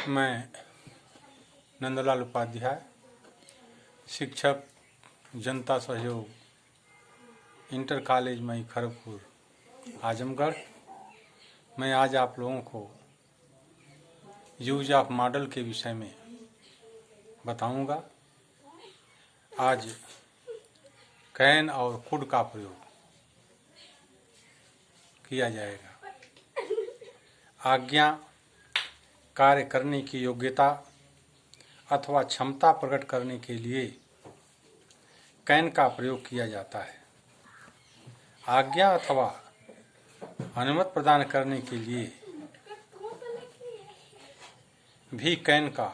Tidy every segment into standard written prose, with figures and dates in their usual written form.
मैं नंदलाल उपाध्याय, शिक्षक जनता सहयोग इंटर कॉलेज मई खड़गपुर आजमगढ़। मैं आज आप लोगों को यूज ऑफ मॉडल के विषय में बताऊंगा। आज कैन और कुड का प्रयोग किया जाएगा। आज्ञा कार्य करने की योग्यता अथवा क्षमता प्रकट करने के लिए कैन का प्रयोग किया जाता है। आज्ञा अथवा अनुमति प्रदान करने के लिए भी कैन का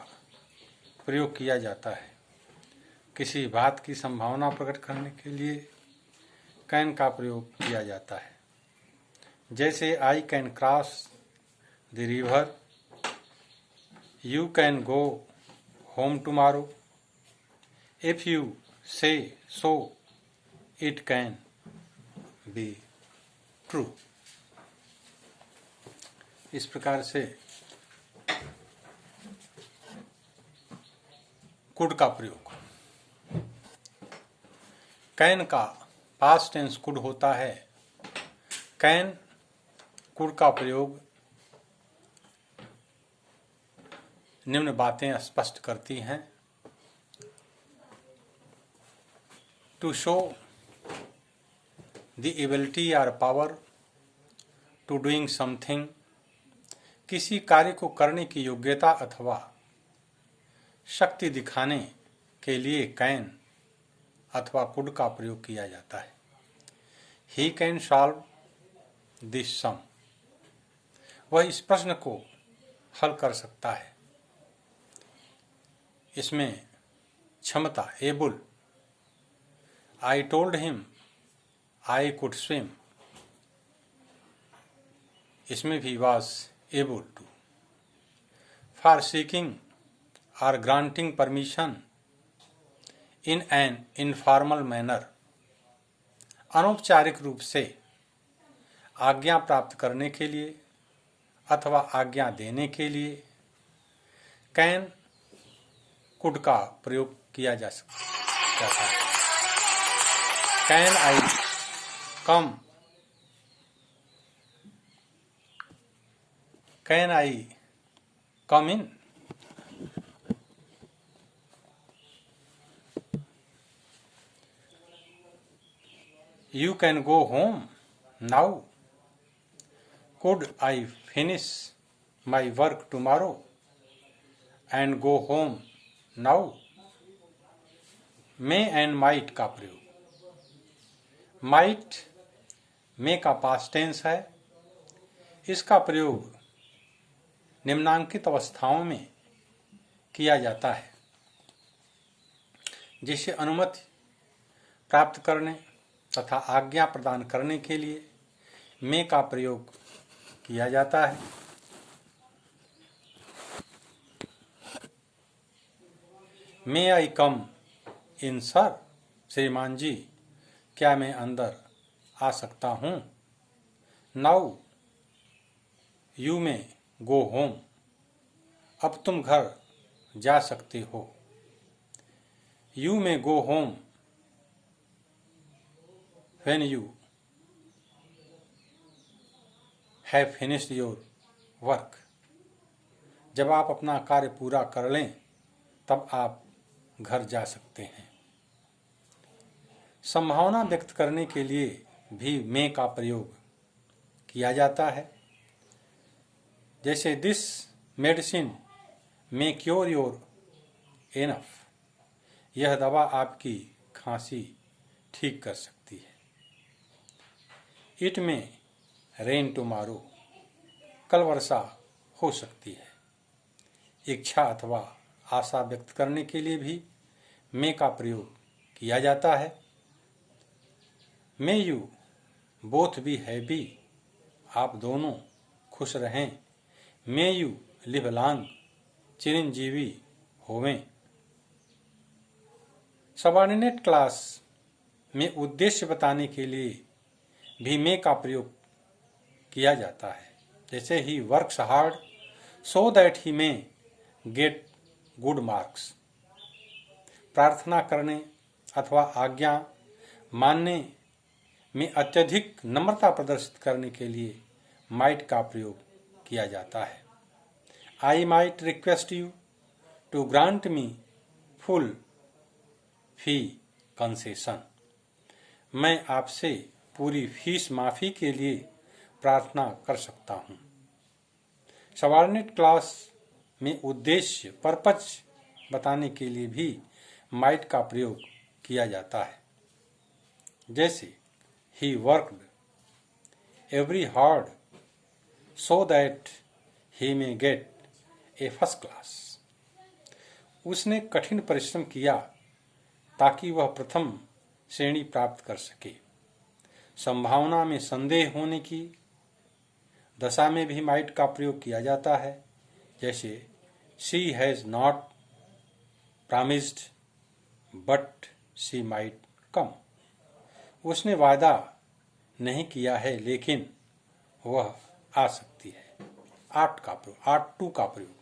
प्रयोग किया जाता है। किसी बात की संभावना प्रकट करने के लिए कैन का प्रयोग किया जाता है। जैसे I can cross the river, you can go home tomorrow, if you say so it can be true. इस प्रकार से कुड का प्रयोग। कैन का पास्ट टेंस कुड होता है। कैन कुड का प्रयोग निम्न बातें स्पष्ट करती हैं। टू शो द एबिलिटी और पावर टू डूइंग समथिंग, किसी कार्य को करने की योग्यता अथवा शक्ति दिखाने के लिए कैन अथवा कुड का प्रयोग किया जाता है। ही कैन सॉल्व दिस सम, वह इस प्रश्न को हल कर सकता है। इसमें क्षमता able, I told him I could swim, इसमें भी was able to. For seeking और granting permission in an informal manner, अनौपचारिक रूप से आज्ञा प्राप्त करने के लिए अथवा आज्ञा देने के लिए कैन कुड का प्रयोग किया जा सकता है। Can I come, can I come in, you can go home now, could I finish my work tomorrow and go home now. May and might का प्रयोग। माइट मे का पास्ट टेंस है। इसका प्रयोग निम्नांकित अवस्थाओं में किया जाता है। जिसे अनुमति प्राप्त करने तथा आज्ञा प्रदान करने के लिए मे का प्रयोग किया जाता है। मे आई कम इन सर, श्रीमान जी क्या मैं अंदर आ सकता हूँ। नाउ यू में गो होम, अब तुम घर जा सकते हो। यू में go home when you have finished your work, जब आप अपना कार्य पूरा कर लें तब आप घर जा सकते हैं। संभावना व्यक्त करने के लिए भी मे का प्रयोग किया जाता है। जैसे this medicine may cure your enough, यह दवा आपकी खांसी ठीक कर सकती है। इट में रेन टुमारो, कल वर्षा हो सकती है। इच्छा अथवा आशा व्यक्त करने के लिए भी मे का प्रयोग किया जाता है। May you both be happy, आप दोनों खुश रहें। मे यू लिव लॉन्ग, चिरंजीवी होवें। सबऑर्डिनेट क्लास में उद्देश्य बताने के लिए भी मे का प्रयोग किया जाता है। जैसे he works hard so that he may get good marks. प्रार्थना करने अथवा आज्ञा मानने में अत्यधिक नम्रता प्रदर्शित करने के लिए माइट का प्रयोग किया जाता है। I might request you to grant me full fee concession. मैं आपसे पूरी फीस माफी के लिए प्रार्थना कर सकता हूँ। सबऑर्डिनेट क्लास में उद्देश्य पर्पज बताने के लिए भी माइट का प्रयोग किया जाता है। जैसे he worked every hard so that he may gate A first class. उसने कठिन परिश्रम किया ताकि वह प्रथम श्रेणी प्राप्त कर सके। संभावना में संदेह होने की दशा में भी माइट का प्रयोग किया जाता है। जैसे she has not promised but she might come. उसने वादा नहीं किया है लेकिन वह आ सकती है। आर्ट टू का प्रयोग।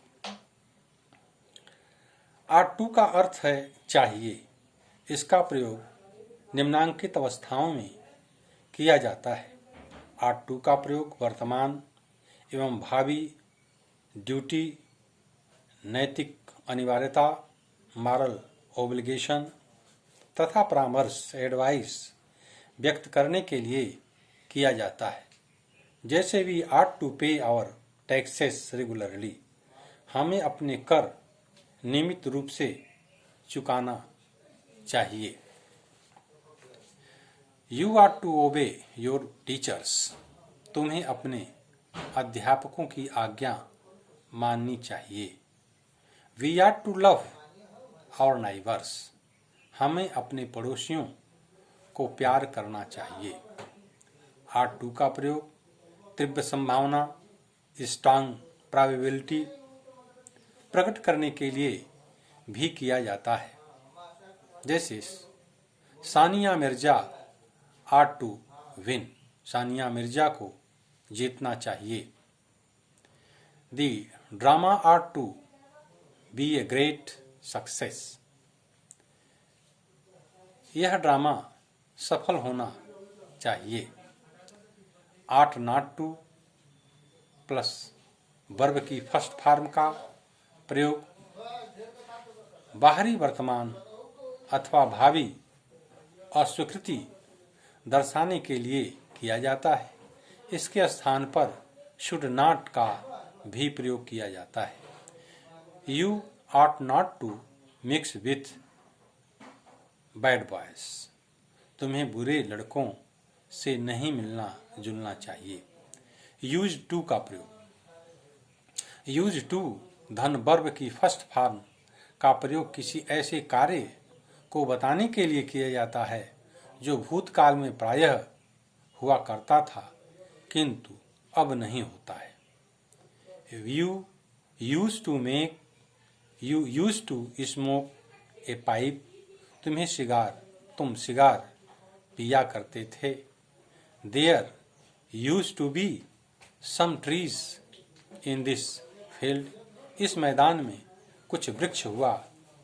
आर्ट टू का अर्थ है चाहिए। इसका प्रयोग निम्नांकित अवस्थाओं में किया जाता है। आर्ट टू का प्रयोग वर्तमान एवं भावी ड्यूटी, नैतिक अनिवार्यता, मॉरल ओब्लिगेशन तथा परामर्श एडवाइस व्यक्त करने के लिए किया जाता है। जैसे we are to pay our taxes regularly. हमें अपने कर नियमित रूप से चुकाना चाहिए। You are to obey your teachers. तुम्हें अपने अध्यापकों की आज्ञा माननी चाहिए। We are to love our neighbours. हमें अपने पड़ोसियों को प्यार करना चाहिए। आर्ट टू का प्रयोग तीव्र संभावना, स्ट्रांग प्रोबेबिलिटी प्रकट करने के लिए भी किया जाता है। जैसे Sania Mirza ought to win. Sania Mirza को जीतना चाहिए। The drama ought to be a great success. यह ड्रामा सफल होना चाहिए। Ought not to plus verb की फर्स्ट फॉर्म का प्रयोग बाहरी वर्तमान अथवा भावी अस्वीकृति दर्शाने के लिए किया जाता है। इसके स्थान पर शुड नॉट का भी प्रयोग किया जाता है। You are not to mix with bad boys. तुम्हें बुरे लड़कों से नहीं मिलना जुलना चाहिए। यूज टू का प्रयोग। यूज टू धन वर्ब की फर्स्ट फॉर्म का प्रयोग किसी ऐसे कार्य को बताने के लिए किया जाता है जो भूतकाल में प्रायः हुआ करता था किंतु अब नहीं होता है। You use to smoke a pipe. तुम सिगार पिया करते थे। There use to be some trees in this field. इस मैदान में कुछ वृक्ष हुआ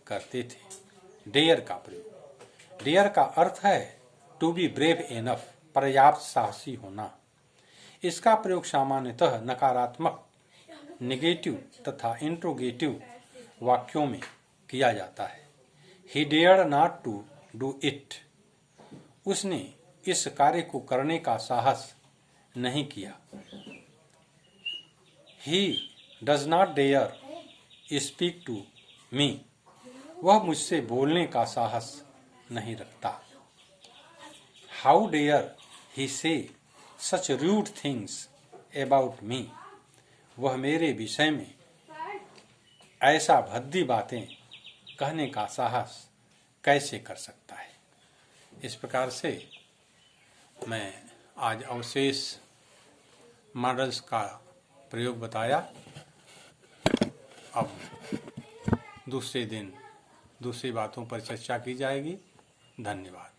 करते थे। डेयर का प्रयोग। डेयर का अर्थ है टू बी ब्रेव एनफ, पर्याप्त साहसी होना। इसका प्रयोग सामान्यतः नकारात्मक, नेगेटिव तथा इंट्रोगेटिव वाक्यों में किया जाता है। He dared not to do it. उसने इस कार्य को करने का साहस नहीं किया। He does not dare speak to me. वह मुझसे बोलने का साहस नहीं रखता। हाउ डेयर ही से सच रूड थिंग्स अबाउट मी। वह मेरे विषय में ऐसा भद्दी बातें कहने का साहस कैसे कर सकता है। इस प्रकार से मैं आज अवशेष मॉडल्स का प्रयोग बताया। अब दूसरे दिन दूसरी बातों पर चर्चा की जाएगी। धन्यवाद।